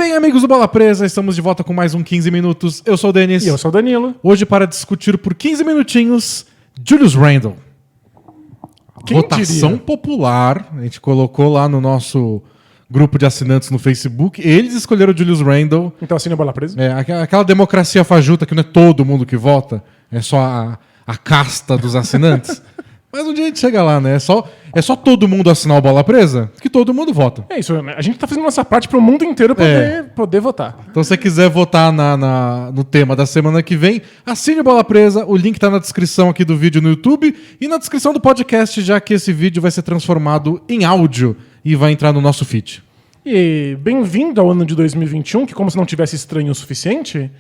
Bem, amigos do Bola Presa, estamos de volta com mais um 15 Minutos. Eu sou o Denis. E eu sou o Danilo. Hoje, para discutir por 15 minutinhos, Julius Randle. Quem Votação diria? popular. A gente colocou lá no nosso grupo de assinantes no Facebook. Eles escolheram o Julius Randle. Então assine a Bola Presa. Aquela democracia fajuta que não é todo mundo que vota, é só a casta dos assinantes. Mas um dia a gente chega lá, né? É só todo mundo assinar o Bola Presa que todo mundo vota. É isso, a gente tá fazendo nossa parte pro mundo inteiro poder votar. Então, se você quiser votar no tema da semana que vem, assine o Bola Presa. O link tá na descrição aqui do vídeo no YouTube e na descrição do podcast, já que esse vídeo vai ser transformado em áudio e vai entrar no nosso feed. E bem-vindo ao ano de 2021, que como se não tivesse estranho o suficiente,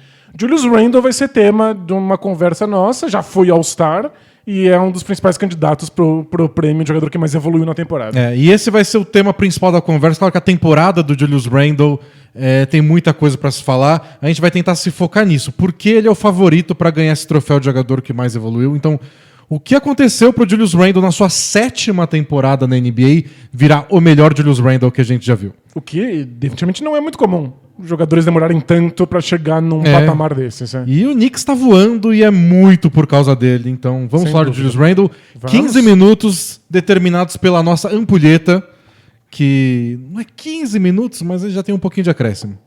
Julius Randle vai ser tema de uma conversa nossa, já foi All-Star e é um dos principais candidatos pro prêmio de jogador que mais evoluiu na temporada. E esse vai ser o tema principal da conversa. Claro que a temporada do Julius Randle tem muita coisa para se falar. A gente vai tentar se focar nisso, porque ele é o favorito para ganhar esse troféu de jogador que mais evoluiu. Então, o que aconteceu pro Julius Randle na sua 7ª temporada na NBA virar o melhor Julius Randle que a gente já viu? O que definitivamente não é muito comum. Os jogadores demorarem tanto para chegar num patamar desses. E o Knicks tá voando e é muito por causa dele. Então vamos falar do Julius Randle. Vamos. 15 minutos determinados pela nossa ampulheta, que não é 15 minutos, mas ele já tem um pouquinho de acréscimo.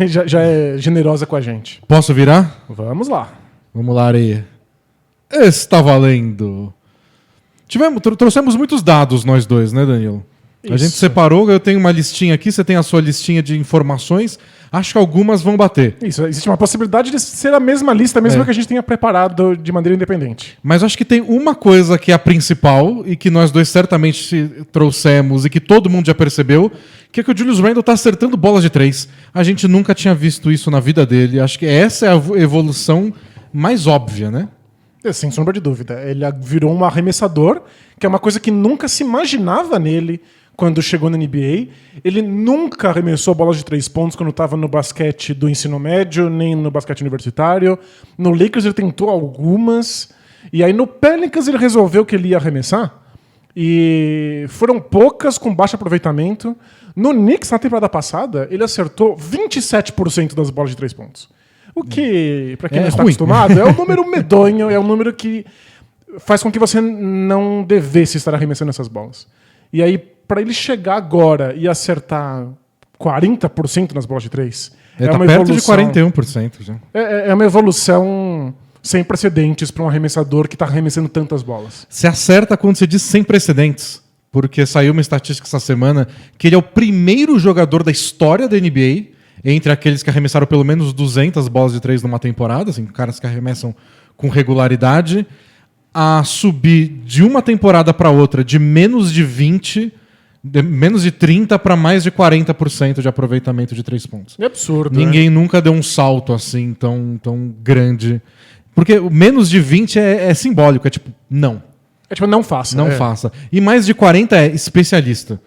já é generosa com a gente. Posso virar? Vamos lá. Vamos lá, areia. Está valendo. Trouxemos muitos dados nós dois, né, Danilo? A Isso. gente separou, eu tenho uma listinha aqui, você tem a sua listinha de informações. Acho que algumas vão bater. Isso, existe uma possibilidade de ser a mesma lista, mesmo que a gente tenha preparado de maneira independente. Mas acho que tem uma coisa que é a principal e que nós dois certamente trouxemos e que todo mundo já percebeu, que é que o Julius Randle está acertando bolas de 3. A gente nunca tinha visto isso na vida dele. Acho que essa é a evolução mais óbvia, né? Sem sombra de dúvida. Ele virou um arremessador, que é uma coisa que nunca se imaginava nele quando chegou na NBA. Ele nunca arremessou bolas de 3 pontos quando estava no basquete do ensino médio, nem no basquete universitário. No Lakers ele tentou algumas. E aí no Pelicans ele resolveu que ele ia arremessar. E foram poucas, com baixo aproveitamento. No Knicks, na temporada passada, ele acertou 27% das bolas de 3 pontos. O que, pra quem não está ruim. acostumado, é um número medonho, é um número que faz com que você não devesse estar arremessando essas bolas. E aí, para ele chegar agora e acertar 40% nas bolas de 3, Ele é tá uma perto evolução. de 41% já. É uma evolução sem precedentes para um arremessador que está arremessando tantas bolas. Você acerta quando você diz sem precedentes, porque saiu uma estatística essa semana que ele é o primeiro jogador da história da NBA, entre aqueles que arremessaram pelo menos 200 bolas de 3 numa temporada, assim, caras que arremessam com regularidade, a subir de uma temporada para outra de menos de 20, menos de 30 para mais de 40% de aproveitamento de 3 pontos. É absurdo. Ninguém nunca deu um salto assim tão grande. Porque o menos de 20 é simbólico, é tipo, não. É tipo, não faça. Não faça. E mais de 40 é especialista.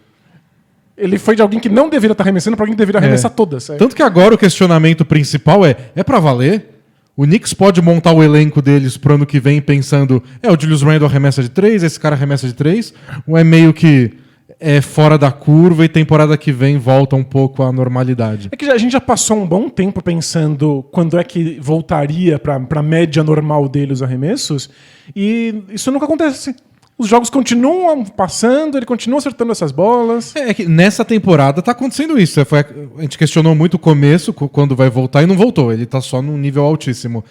Ele foi de alguém que não deveria estar arremessando para alguém que deveria arremessar todas. Tanto que agora o questionamento principal é pra valer? O Knicks pode montar o elenco deles pro ano que vem pensando, o Julius Randle arremessa de 3, esse cara arremessa de 3, ou é meio que fora da curva e temporada que vem volta um pouco à normalidade? É que a gente já passou um bom tempo pensando quando é que voltaria para a média normal dele os arremessos, e isso nunca acontece. Os jogos continuam passando, ele continua acertando essas bolas. É que nessa temporada tá acontecendo isso. A gente questionou muito o começo, quando vai voltar, e não voltou. Ele tá só num nível altíssimo.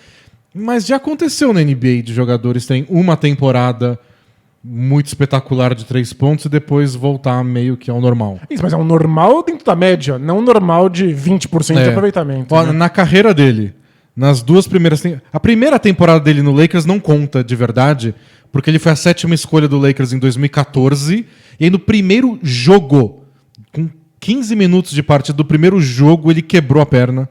Mas já aconteceu na NBA de jogadores terem uma temporada muito espetacular de 3 pontos e depois voltar meio que ao normal. Isso, mas é um normal dentro da média, não um normal de 20% de aproveitamento. Ó, né? Na carreira dele, nas duas primeiras... A primeira temporada dele no Lakers não conta de verdade, porque ele foi a 7ª escolha do Lakers em 2014, e aí no primeiro jogo, com 15 minutos de partida do primeiro jogo, ele quebrou a perna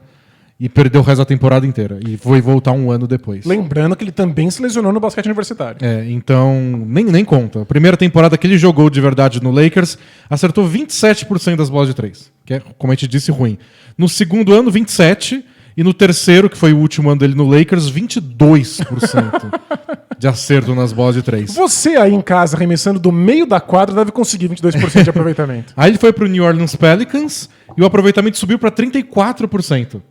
e perdeu o resto da temporada inteira. E foi voltar um ano depois. Lembrando que ele também se lesionou no basquete universitário. Então nem conta. A primeira temporada que ele jogou de verdade no Lakers, acertou 27% das bolas de 3, que é, como a gente disse, ruim. No segundo ano, 27%, e no terceiro, que foi o último ano dele no Lakers, 22%. de acerto nas bolas de 3. Você aí em casa, arremessando do meio da quadra, deve conseguir 22% de aproveitamento. Aí ele foi pro New Orleans Pelicans e o aproveitamento subiu para 34%,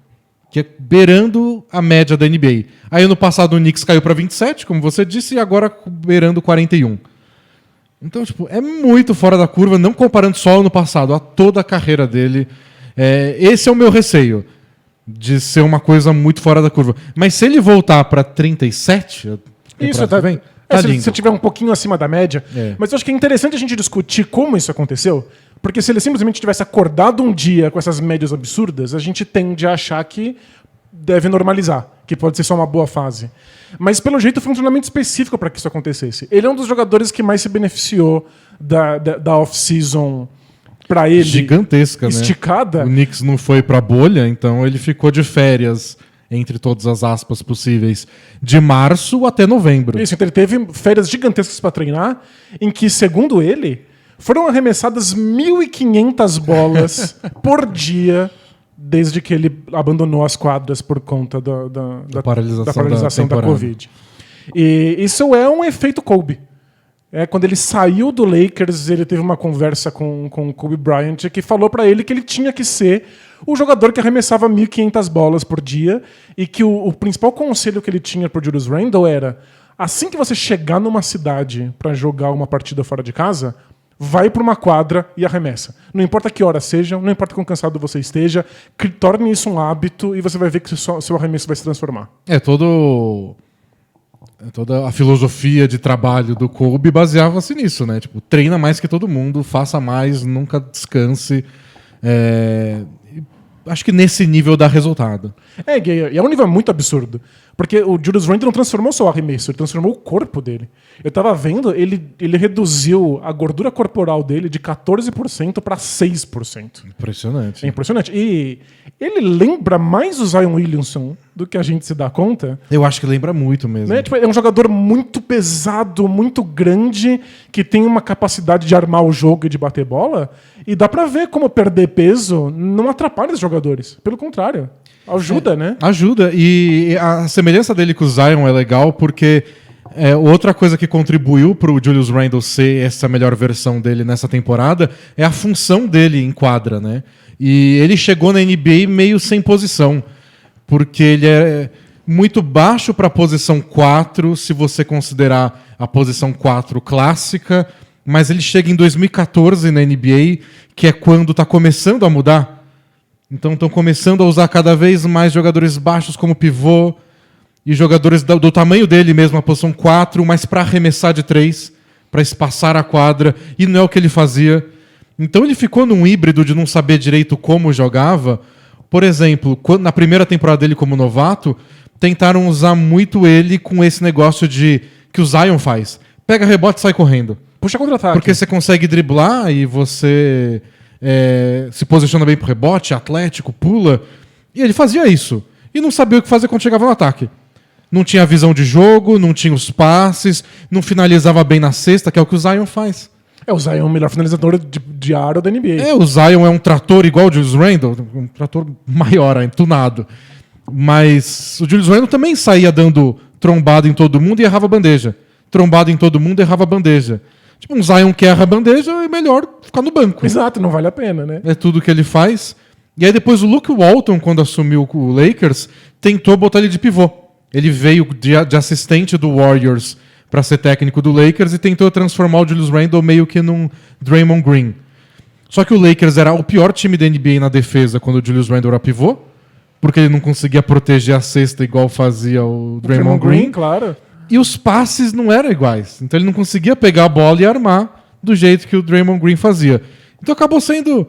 que é beirando a média da NBA. Aí ano passado o Knicks caiu para 27%, como você disse, e agora beirando 41%. Então, tipo, é muito fora da curva, não comparando só ano passado, a toda a carreira dele. Esse é o meu receio, de ser uma coisa muito fora da curva. Mas se ele voltar para 37%, isso, tá bem. Se você tiver um pouquinho acima da média. Mas eu acho que é interessante a gente discutir como isso aconteceu, porque se ele simplesmente tivesse acordado um dia com essas médias absurdas, a gente tende a achar que deve normalizar, que pode ser só uma boa fase. Mas, pelo jeito, foi um treinamento específico para que isso acontecesse. Ele é um dos jogadores que mais se beneficiou da off-season para ele. Gigantesca, esticada. Né? O Knicks não foi para bolha, então ele ficou de férias, entre todas as aspas possíveis, de março até novembro. Isso, então ele teve férias gigantescas para treinar, em que, segundo ele, foram arremessadas 1.500 bolas por dia desde que ele abandonou as quadras por conta da paralisação da Covid. E isso é um efeito Kobe. Quando ele saiu do Lakers, ele teve uma conversa com o Kobe Bryant que falou para ele que ele tinha que ser o jogador que arremessava 1.500 bolas por dia e que o principal conselho que ele tinha pro Julius Randle era: assim que você chegar numa cidade para jogar uma partida fora de casa, vai para uma quadra e arremessa. Não importa que hora seja, não importa quão cansado você esteja, torne isso um hábito e você vai ver que seu arremesso vai se transformar. Toda a filosofia de trabalho do Kobe baseava-se nisso, né? Tipo, treina mais que todo mundo, faça mais, nunca descanse. Acho que nesse nível dá resultado. E é um nível muito absurdo. Porque o Julius Randle não transformou só o arremesso, ele transformou o corpo dele. Eu tava vendo, ele reduziu a gordura corporal dele de 14% para 6%. Impressionante. É impressionante. E ele lembra mais o Zion Williamson do que a gente se dá conta. Eu acho que lembra muito mesmo. Né? Tipo, é um jogador muito pesado, muito grande, que tem uma capacidade de armar o jogo e de bater bola. E dá pra ver como perder peso não atrapalha os jogadores. Pelo contrário. Ajuda, né? Ajuda. E a semelhança dele com o Zion é legal porque outra coisa que contribuiu para o Julius Randle ser essa melhor versão dele nessa temporada é a função dele em quadra, né? E ele chegou na NBA meio sem posição, porque ele é muito baixo para a posição 4, se você considerar a posição 4 clássica, mas ele chega em 2014 na NBA, que é quando está começando a mudar. Então estão começando a usar cada vez mais jogadores baixos como pivô e jogadores do tamanho dele mesmo, a posição 4, mas para arremessar de 3, para espaçar a quadra, e não é o que ele fazia. Então ele ficou num híbrido de não saber direito como jogava. Por exemplo, na primeira temporada dele como novato, tentaram usar muito ele com esse negócio que o Zion faz. Pega rebote e sai correndo. Puxa contra-ataque. Porque você consegue driblar e você se posiciona bem pro rebote, atlético, pula. E ele fazia isso. E não sabia o que fazer quando chegava no ataque. Não tinha visão de jogo, não tinha os passes, não finalizava bem na cesta, que é o que o Zion faz. O Zion é o melhor finalizador de aro da NBA. O Zion é um trator igual o Julius Randle, um trator maior, tunado. Mas o Julius Randle também saía dando trombada em todo mundo e errava bandeja. Trombada em todo mundo e errava bandeja. Tipo, um Zion que erra a bandeja, é melhor ficar no banco. Exato, não vale a pena, né? É tudo que ele faz. E aí depois o Luke Walton, quando assumiu o Lakers, tentou botar ele de pivô. Ele veio de assistente do Warriors para ser técnico do Lakers e tentou transformar o Julius Randle meio que num Draymond Green. Só que o Lakers era o pior time da NBA na defesa quando o Julius Randle era pivô, porque ele não conseguia proteger a cesta igual fazia o Draymond Green. Claro. E os passes não eram iguais. Então ele não conseguia pegar a bola e armar do jeito que o Draymond Green fazia. Então acabou sendo...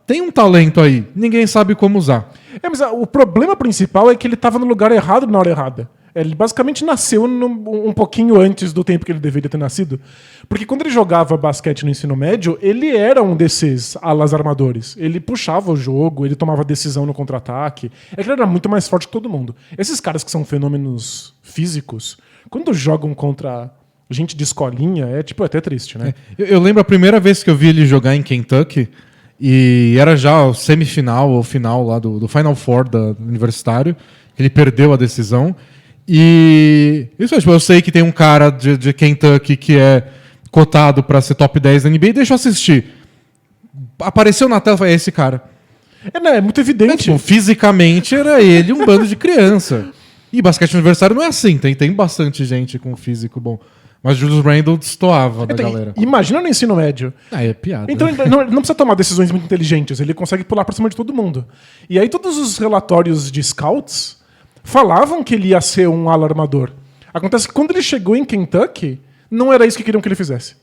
tem um talento aí, ninguém sabe como usar. Mas o problema principal é que ele estava no lugar errado na hora errada. Ele basicamente nasceu um pouquinho antes do tempo que ele deveria ter nascido. Porque quando ele jogava basquete no ensino médio, ele era um desses alas armadores. Ele puxava o jogo, ele tomava decisão no contra-ataque. É que ele era muito mais forte que todo mundo. Esses caras que são fenômenos físicos, quando jogam contra gente de escolinha, é até triste, né? Eu lembro a primeira vez que eu vi ele jogar em Kentucky, e era já o semifinal ou final lá do Final Four do Universitário. Ele perdeu a decisão. E isso é, tipo, eu sei que tem um cara de Kentucky que é cotado pra ser top 10 da NBA, deixa eu assistir. Apareceu na tela, é esse cara. É muito evidente. Tipo, fisicamente era ele um bando de criança. E basquete universitário não é assim, tem bastante gente com físico bom. Mas Julius Randle destoava da galera. Imagina no ensino médio. É piada. Então ele não precisa tomar decisões muito inteligentes, ele consegue pular por cima de todo mundo. E aí todos os relatórios de scouts falavam que ele ia ser um ala armador. Acontece que quando ele chegou em Kentucky, não era isso que queriam que ele fizesse.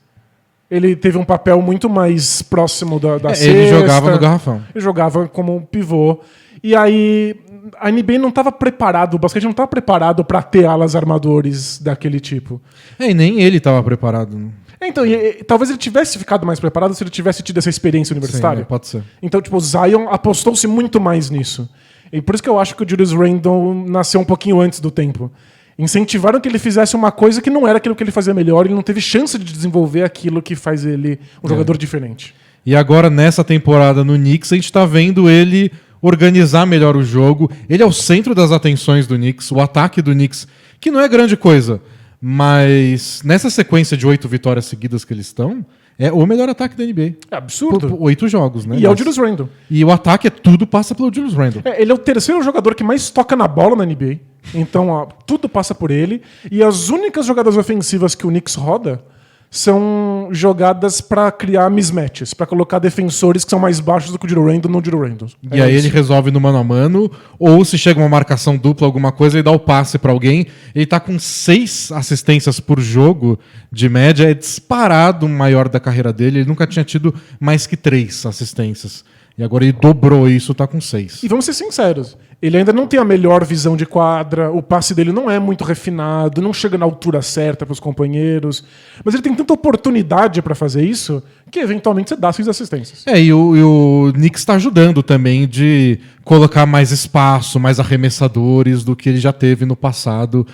Ele teve um papel muito mais próximo da cesta. Ele jogava no garrafão. Ele jogava como um pivô. E aí a NBA não estava preparado, o basquete não estava preparado para ter alas armadores daquele tipo. E nem ele estava preparado. Né? Então, talvez ele tivesse ficado mais preparado se ele tivesse tido essa experiência universitária. Sim, pode ser. Então, tipo, o Zion apostou-se muito mais nisso. E por isso que eu acho que o Julius Randle nasceu um pouquinho antes do tempo. Incentivaram que ele fizesse uma coisa que não era aquilo que ele fazia melhor, ele não teve chance de desenvolver aquilo que faz ele um jogador diferente. E agora, nessa temporada no Knicks, a gente tá vendo ele organizar melhor o jogo. Ele é o centro das atenções do Knicks, o ataque do Knicks, que não é grande coisa, mas nessa sequência de 8 vitórias seguidas que eles estão, é o melhor ataque da NBA. É absurdo. Por 8 jogos, né? E é o Julius Randle. E o ataque tudo passa pelo Julius Randle. Ele é o terceiro jogador que mais toca na bola na NBA. Então, ó, tudo passa por ele. E as únicas jogadas ofensivas que o Knicks roda são jogadas para criar mismatches, para colocar defensores que são mais baixos do que o Julius Randle no Julius Randle. E aí ele resolve no mano a mano, ou se chega uma marcação dupla, alguma coisa, ele dá o passe para alguém. Ele tá com 6 assistências por jogo de média, é disparado o maior da carreira dele. Ele nunca tinha tido mais que 3 assistências. E agora ele dobrou isso, tá com 6. E vamos ser sinceros, ele ainda não tem a melhor visão de quadra, o passe dele não é muito refinado, não chega na altura certa para os companheiros, mas ele tem tanta oportunidade para fazer isso que eventualmente você dá 6 assistências. E o Knicks está ajudando também de colocar mais espaço, mais arremessadores do que ele já teve no passado.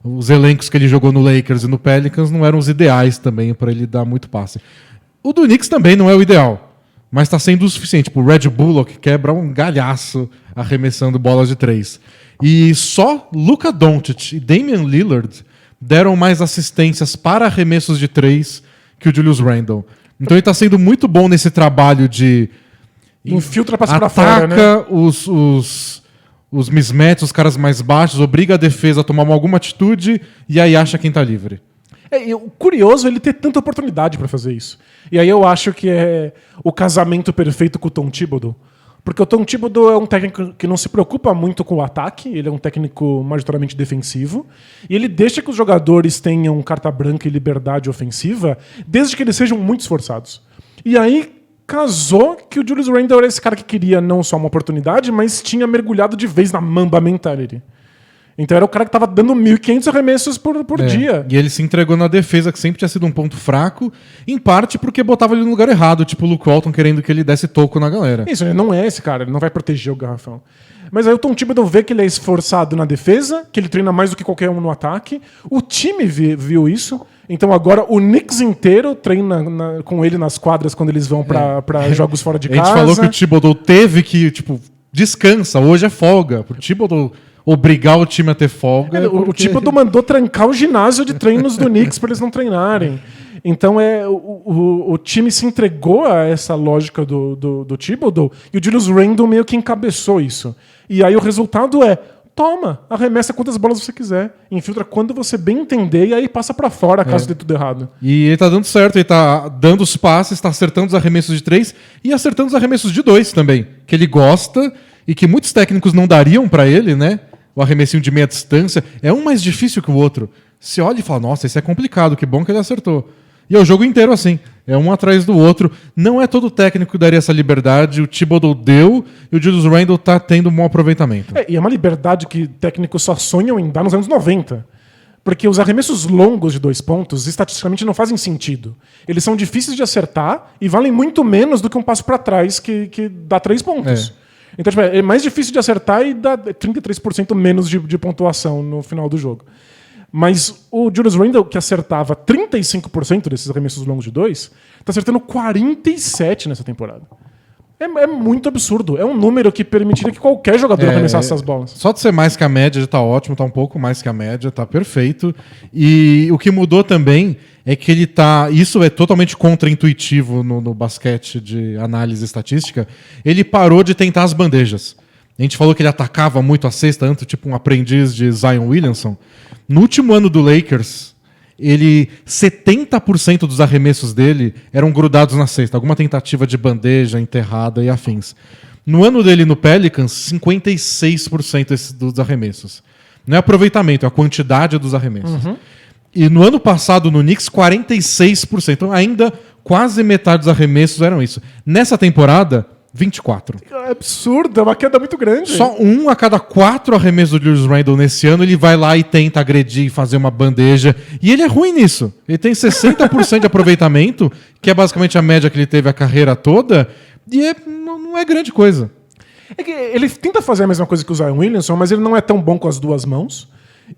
Os elencos que ele jogou no Lakers e no Pelicans não eram os ideais também para ele dar muito passe. O do Knicks também não é o ideal. Mas está sendo o suficiente. Tipo, o Red Bullock quebra um galhaço arremessando bolas de 3. E só Luka Doncic e Damian Lillard deram mais assistências para arremessos de 3 que o Julius Randle. Então ele está sendo muito bom nesse trabalho de... Infiltra passe para fora, né? Ataca os mismatches, os caras mais baixos, obriga a defesa a tomar alguma atitude e aí acha quem está livre. O curioso é ele ter tanta oportunidade para fazer isso. E aí eu acho que é o casamento perfeito com o Tom Thibodeau. Porque o Tom Thibodeau é um técnico que não se preocupa muito com o ataque, ele é um técnico majoritariamente defensivo, e ele deixa que os jogadores tenham carta branca e liberdade ofensiva, desde que eles sejam muito esforçados. E aí casou que o Julius Randle era esse cara que queria não só uma oportunidade, mas tinha mergulhado de vez na Mamba Mentality. Então era o cara que estava dando 1.500 arremessos por dia. E ele se entregou na defesa, que sempre tinha sido um ponto fraco, em parte porque botava ele no lugar errado, tipo o Luke Walton querendo que ele desse toco na galera. Isso, ele não é esse cara, ele não vai proteger o garrafão. Mas aí o Tom Thibodeau vê que ele é esforçado na defesa, que ele treina mais do que qualquer um no ataque. O time viu isso. Então agora o Knicks inteiro treina com ele nas quadras quando eles vão para jogos fora de casa. A gente falou que o Thibodeau teve que, descansa, hoje é folga. O Thibodeau obrigar o time a ter folga. O Thibodeau mandou trancar o ginásio de treinos do Knicks para eles não treinarem. Então o time se entregou a essa lógica do Thibodeau e o Julius Randle meio que encabeçou isso. E aí o resultado é: toma, arremessa quantas bolas você quiser, infiltra quando você bem entender e aí passa pra fora caso dê tudo errado. E ele tá dando certo, ele tá dando os passes, tá acertando os arremessos de 3 e acertando os arremessos de 2 também, que ele gosta e que muitos técnicos não dariam pra ele, né? O arremessinho de meia distância é um mais difícil que o outro. Você olha e fala, nossa, esse é complicado, que bom que ele acertou. E é o jogo inteiro assim, é um atrás do outro. Não é todo técnico que daria essa liberdade, o Thibodeau deu e o Julius Randle tá tendo um bom aproveitamento. E é uma liberdade que técnicos só sonham em dar nos anos 90. Porque os arremessos longos de 2 pontos, estatisticamente, não fazem sentido. Eles são difíceis de acertar e valem muito menos do que um passo para trás que dá 3 pontos. Então, tipo, é mais difícil de acertar e dá 33% menos de pontuação no final do jogo. Mas o Julius Randle, que acertava 35% desses arremessos longos de 2, está acertando 47% nessa temporada. É muito absurdo. É um número que permitiria que qualquer jogador arremessasse essas bolas. Só de ser mais que a média já tá ótimo, tá um pouco mais que a média, tá perfeito. E o que mudou também é que ele tá... Isso é totalmente contraintuitivo no basquete de análise estatística. Ele parou de tentar as bandejas. A gente falou que ele atacava muito a cesta, tanto tipo um aprendiz de Zion Williamson. No último ano do Lakers, 70% dos arremessos dele eram grudados na cesta. Alguma tentativa de bandeja, enterrada e afins. No ano dele no Pelicans, 56% dos arremessos. Não é aproveitamento, é a quantidade dos arremessos. E no ano passado, no Knicks, 46%. Então, ainda quase metade dos arremessos eram isso. Nessa temporada, 24%. É absurdo, é uma queda muito grande. Só 1 a cada 4 arremessos do Julius Randle nesse ano, ele vai lá e tenta agredir e fazer uma bandeja. E ele é ruim nisso. Ele tem 60% de aproveitamento, que é basicamente a média que ele teve a carreira toda, e não é grande coisa. É que ele tenta fazer a mesma coisa que o Zion Williamson, mas ele não é tão bom com as duas mãos.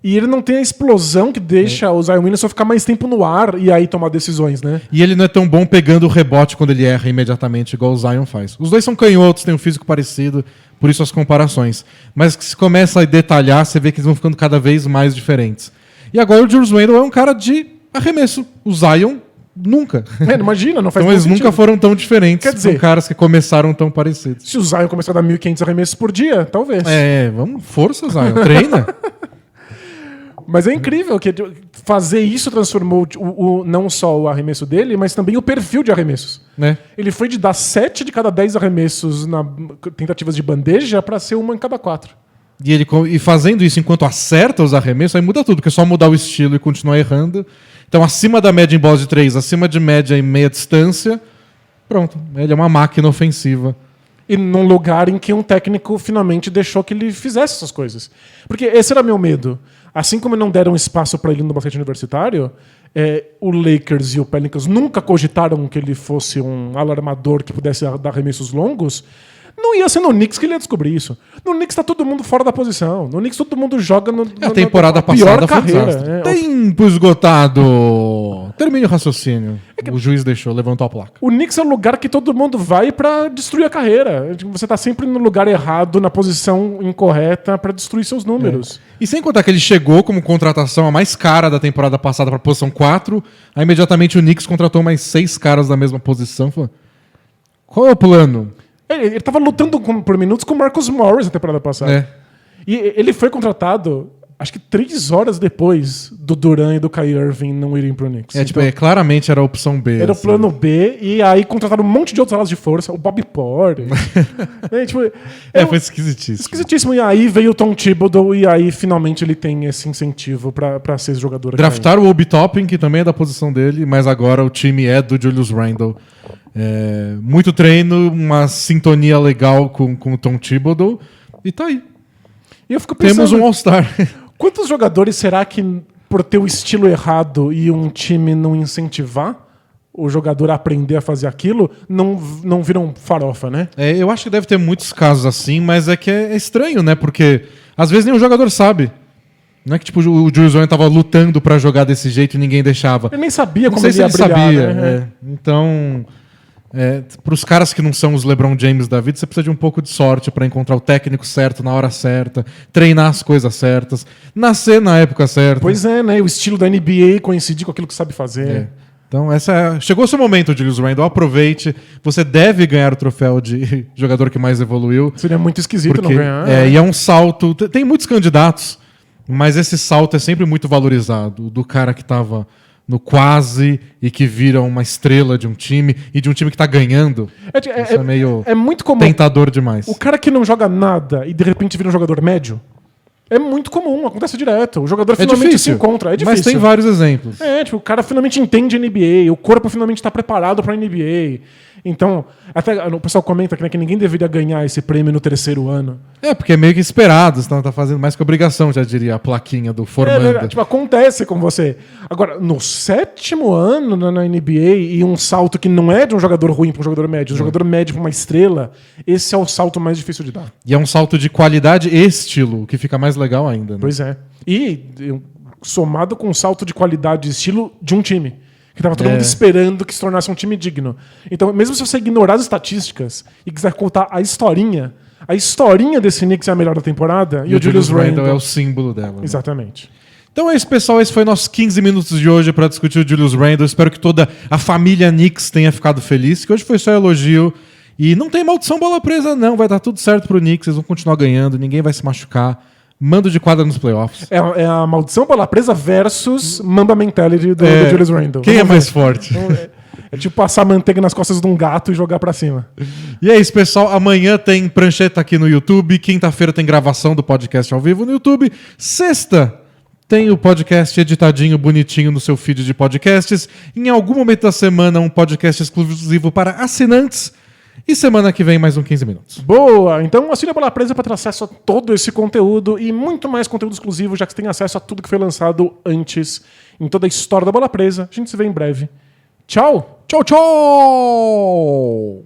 E ele não tem a explosão que deixa o Zion Williamson ficar mais tempo no ar e aí tomar decisões, né? E ele não é tão bom pegando o rebote quando ele erra imediatamente, igual o Zion faz. Os dois são canhotos, têm um físico parecido, por isso as comparações. Mas que se começa a detalhar, você vê que eles vão ficando cada vez mais diferentes. E agora o Julius Randle é um cara de arremesso. O Zion, nunca. Imagina, não faz Então eles sentido. nunca foram tão diferentes. Quer dizer, são caras que começaram tão parecidos. Se o Zion começar a dar 1.500 arremessos por dia, talvez. Vamos, força, Zion, treina. Mas é incrível que fazer isso transformou não só o arremesso dele, mas também o perfil de arremessos. Né? Ele foi de dar 7 de cada 10 arremessos na tentativas de bandeja para ser uma em cada 4. E fazendo isso enquanto acerta os arremessos, aí muda tudo, porque é só mudar o estilo e continuar errando. Então, acima da média em bola de 3, acima de média em meia distância, pronto. Ele é uma máquina ofensiva. E num lugar em que um técnico finalmente deixou que ele fizesse essas coisas. Porque esse era meu medo. Assim como não deram espaço para ele no basquete universitário, o Lakers e o Pelicans nunca cogitaram que ele fosse um alarmador que pudesse dar arremessos longos. Não ia ser no Knicks que ele ia descobrir isso. No Knicks tá todo mundo fora da posição. No Knicks todo mundo joga a temporada pior passada carreira. Tempo esgotado. Termine o raciocínio. O juiz levantou a placa. O Knicks é o lugar que todo mundo vai pra destruir a carreira. Você tá sempre no lugar errado, na posição incorreta pra destruir seus números. E sem contar que ele chegou como contratação a mais cara da temporada passada pra posição 4, aí imediatamente o Knicks contratou mais 6 caras da mesma posição. Falou, qual é o plano? Ele tava lutando por minutos com o Marcus Morris na temporada passada. E ele foi contratado, acho que 3 horas depois do Durant e do Kyrie Irving não irem pro Knicks. Claramente era a opção B. Era o plano B, e aí contrataram um monte de outros alas de força, o Bobby Porter. Foi esquisitíssimo. Esquisitíssimo. E aí veio o Tom Thibodeau, e aí finalmente ele tem esse incentivo pra ser esse jogador. Draftaram o Obi Toppin, que também é da posição dele, mas agora o time é do Julius Randle. Muito treino, uma sintonia legal com o Tom Thibodeau, e tá aí. E eu fico pensando, temos um All-Star. Quantos jogadores será que, por ter o estilo errado e um time não incentivar o jogador a aprender a fazer aquilo, não viram farofa, né? Eu acho que deve ter muitos casos assim, mas é que é estranho, né? Porque às vezes nenhum jogador sabe. Não é que tipo, o Julius Randle tava lutando pra jogar desse jeito e ninguém deixava. Ele nem sabia não como sei ele se ia ele brilhar, sabia. né? Então, pros caras que não são os LeBron James da vida, você precisa de um pouco de sorte pra encontrar o técnico certo na hora certa, treinar as coisas certas, nascer na época certa. Pois é, né? O estilo da NBA coincidir com aquilo que sabe fazer. Então, chegou o seu momento, Julius Randle. Aproveite. Você deve ganhar o troféu de jogador que mais evoluiu. Seria muito esquisito não ganhar. E é um salto. Tem muitos candidatos, mas esse salto é sempre muito valorizado. Do cara que estava no quase e que vira uma estrela de um time e de um time que está ganhando. Isso é meio muito comum. Tentador demais. O cara que não joga nada e de repente vira um jogador médio. É muito comum, acontece direto. O jogador finalmente se encontra. É difícil. Mas tem vários exemplos. O cara finalmente entende NBA, o corpo finalmente está preparado para NBA. Então, até o pessoal comenta que ninguém deveria ganhar esse prêmio no 3º ano. Porque é meio que esperado, senão tá fazendo mais que obrigação, já diria a plaquinha do formando. Acontece com você. Agora, no 7º ano na NBA, e um salto que não é de um jogador ruim para um jogador médio, um jogador médio para uma estrela, esse é o salto mais difícil de dar. E é um salto de qualidade e estilo, o que fica mais legal ainda. Né? Pois é. E somado com um salto de qualidade e estilo de um time. Que tava todo mundo esperando que se tornasse um time digno. Então, mesmo se você ignorar as estatísticas e quiser contar a historinha desse Knicks é a melhor da temporada, e o Julius Randle é o símbolo dela. Né? Exatamente. Então é isso, pessoal. Esse foi nossos 15 minutos de hoje para discutir o Julius Randle. Espero que toda a família Knicks tenha ficado feliz, que hoje foi só elogio. E não tem maldição bola presa, não. Vai dar tudo certo pro Knicks, eles vão continuar ganhando, ninguém vai se machucar. Mando de quadra nos playoffs. É a maldição bola presa versus Mamba Mentality do Julius Randle. Quem é mais forte? É tipo passar manteiga nas costas de um gato e jogar pra cima. E é isso, pessoal. Amanhã tem prancheta aqui no YouTube. Quinta-feira tem gravação do podcast ao vivo no YouTube. Sexta tem o podcast editadinho, bonitinho no seu feed de podcasts. Em algum momento da semana, um podcast exclusivo para assinantes. E semana que vem, mais um 15 minutos. Boa! Então assine a Bola Presa para ter acesso a todo esse conteúdo e muito mais conteúdo exclusivo, já que você tem acesso a tudo que foi lançado antes em toda a história da Bola Presa. A gente se vê em breve. Tchau! Tchau, tchau!